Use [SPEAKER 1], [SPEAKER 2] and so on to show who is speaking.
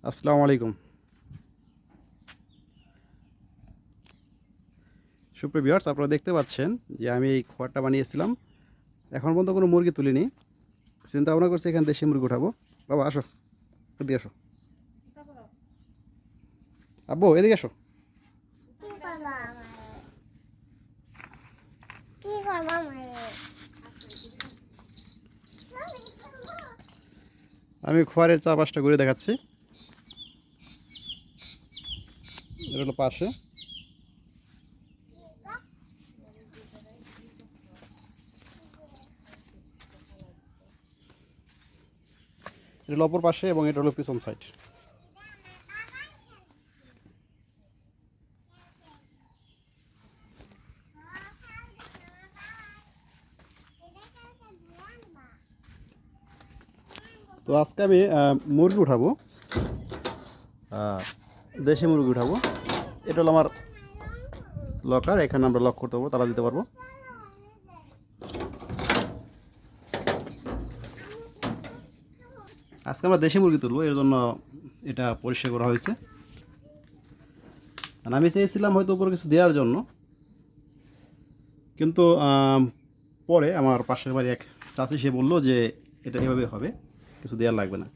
[SPEAKER 1] আসসালামু আলাইকুম। সুপ্রিয় ভিউয়ার্স, আপনারা দেখতে পাচ্ছেন যে আমি এই খড়টা বানিয়েছিলাম। এখন পর্যন্ত কোনো মুরগি তুলিনি। চিন্তা ভাবনা করছি এখান দেশি মুরগি উঠাবো। বাবা আসো, এদিকে আসো। আব্বু এদিকে আসো। আমি খড়ের চারপাশটা ঘুরে দেখাচ্ছি। এটা হলো পাশে, এটা হলো অপর পাশে এবং এটা হলো পিছন সাইড। তো আজকে আমি মুরগি উঠাবো, দেশি মুরগি উঠাবো। এটা হলো আমার লকার, এখানে আমরা লক করতে পারবো, তালা দিতে পারবো। আজকে আমরা দেশি মুরগি তুলবো, এর জন্য এটা পরিষ্কার করা হয়েছে। আর আমি চেয়েছিলাম হয়তো উপরে কিছু দেওয়ার জন্য, কিন্তু পরে আমার পাশের বাড়ি এক চাচি সে বললো যে এটা এভাবে হবে, কিছু দেওয়ার লাগবে না।